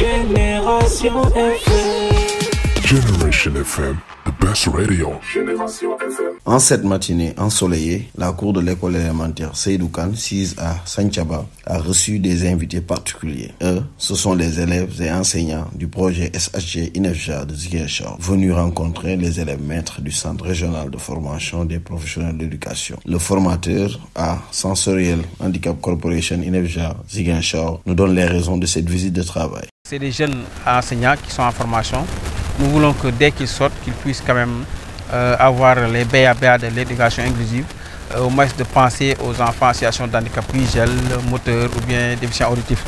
Génération FM. Generation FM, the best radio. Génération FM. En cette matinée ensoleillée, la cour de l'école élémentaire Seydou Kane, 6 à Santhiaba, a reçu des invités particuliers. Eux, ce sont les élèves et enseignants du projet SHG INEFJA de Ziguinchor, venus rencontrer les élèves maîtres du Centre régional de formation des professionnels de l'éducation. Le formateur à Sensoriel Handicap Corporation INEFJA Ziguinchor nous donne les raisons de cette visite de travail. C'est des jeunes enseignants qui sont en formation. Nous voulons que dès qu'ils sortent, qu'ils puissent quand même avoir les BABA de l'éducation inclusive, au moins de penser aux enfants en situation de handicap visuel, moteur ou bien déficient auditif.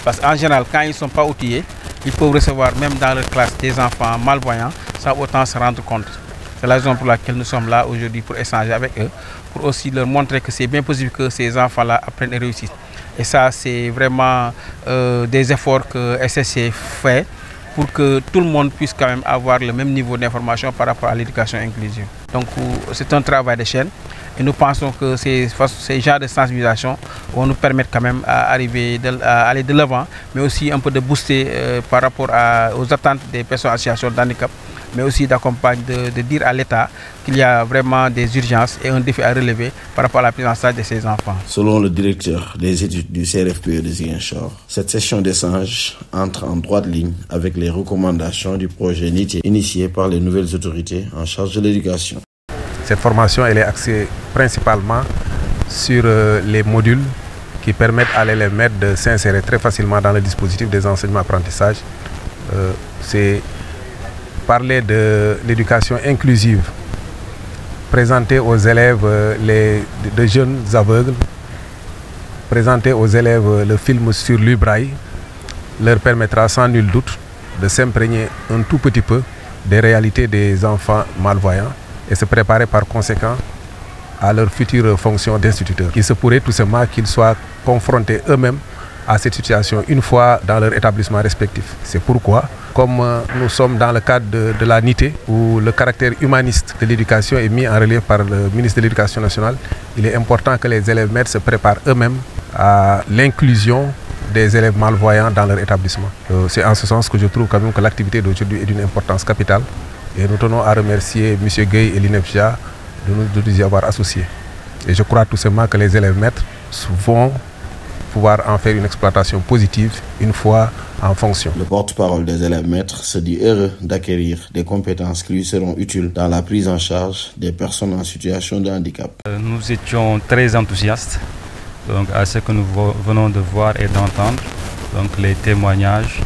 Parce qu'en général, quand ils ne sont pas outillés, ils peuvent recevoir même dans leur classe des enfants malvoyants sans autant se rendre compte. C'est la raison pour laquelle nous sommes là aujourd'hui pour échanger avec eux, pour aussi leur montrer que c'est bien possible que ces enfants-là apprennent et réussissent. Et ça, c'est vraiment des efforts que SSC fait pour que tout le monde puisse quand même avoir le même niveau d'information par rapport à l'éducation inclusive. Donc c'est un travail de chaîne et nous pensons que ces genres de sensibilisation vont nous permettre quand même à aller de l'avant, mais aussi un peu de booster par rapport aux attentes des personnes en situation de handicap, mais aussi d'accompagner, de dire à l'État qu'il y a vraiment des urgences et un défi à relever par rapport à la prise en charge de ces enfants. Selon le directeur des études du CRFPE de Ziguinchor, cette session d'échange entre en droite ligne avec les recommandations du projet NITIE initié par les nouvelles autorités en charge de l'éducation. Cette formation elle est axée principalement sur les modules qui permettent à l'élève maître de s'insérer très facilement dans le dispositif des enseignements-apprentissages. C'est parler de l'éducation inclusive, présenter aux élèves de jeunes aveugles, présenter aux élèves le film sur l'Ubraille, leur permettra sans nul doute de s'imprégner un tout petit peu des réalités des enfants malvoyants et se préparer par conséquent à leur future fonction d'instituteur. Il se pourrait tout simplement qu'ils soient confrontés eux-mêmes à cette situation une fois dans leur établissement respectif. C'est pourquoi, comme nous sommes dans le cadre de la NITE, où le caractère humaniste de l'éducation est mis en relief par le ministre de l'Éducation nationale, il est important que les élèves maîtres se préparent eux-mêmes à l'inclusion des élèves malvoyants dans leur établissement. C'est en ce sens que je trouve quand même que l'activité d'aujourd'hui est d'une importance capitale. Et nous tenons à remercier M. Gueye et l'INEFJA de nous y avoir associés. Et je crois tout simplement que les élèves maîtres vont pouvoir en faire une exploitation positive une fois en fonction. Le porte-parole des élèves maîtres se dit heureux d'acquérir des compétences qui lui seront utiles dans la prise en charge des personnes en situation de handicap. Nous étions très enthousiastes donc, à ce que nous venons de voir et d'entendre, donc les témoignages.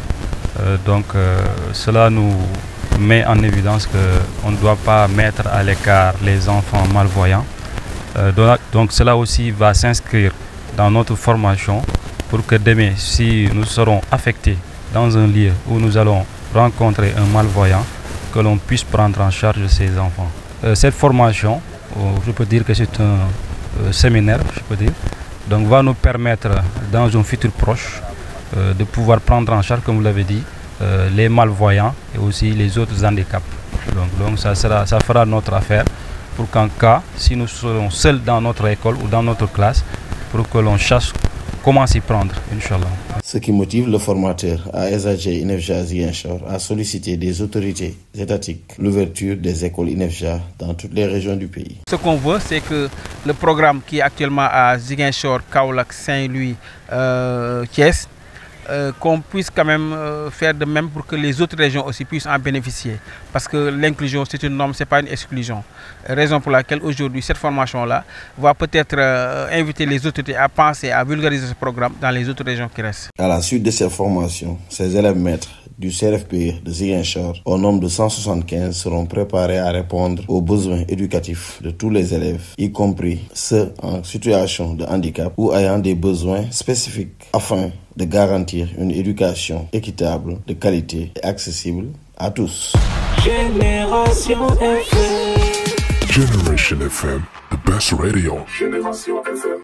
Cela nous met en évidence qu'on ne doit pas mettre à l'écart les enfants malvoyants. Donc cela aussi va s'inscrire dans notre formation pour que demain, si nous serons affectés dans un lieu où nous allons rencontrer un malvoyant, que l'on puisse prendre en charge ces enfants. Cette formation, je peux dire que c'est un séminaire, donc va nous permettre dans un futur proche de pouvoir prendre en charge, comme vous l'avez dit, les malvoyants et aussi les autres handicaps. Donc ça fera notre affaire pour qu'en cas, si nous serons seuls dans notre école ou dans notre classe, pour que l'on cherche comment s'y prendre, Inch'Allah. Ce qui motive le formateur à SHG INEFJA Ziguinchor à solliciter des autorités étatiques l'ouverture des écoles INEFJA dans toutes les régions du pays. Ce qu'on veut, c'est que le programme qui est actuellement à Ziguinchor, Kaolack, Saint-Louis, Thiès, qu'on puisse quand même faire de même pour que les autres régions aussi puissent en bénéficier. Parce que l'inclusion, c'est une norme, ce n'est pas une exclusion. Raison pour laquelle aujourd'hui, cette formation-là va peut-être inviter les autorités à penser, à vulgariser ce programme dans les autres régions qui restent. À la suite de cette formation, ces élèves maîtres du CRFPE de Ziguinchor, au nombre de 175, seront préparés à répondre aux besoins éducatifs de tous les élèves, y compris ceux en situation de handicap ou ayant des besoins spécifiques, afin de garantir une éducation équitable, de qualité et accessible à tous. Génération FM. Generation FM, the best radio. Génération FM.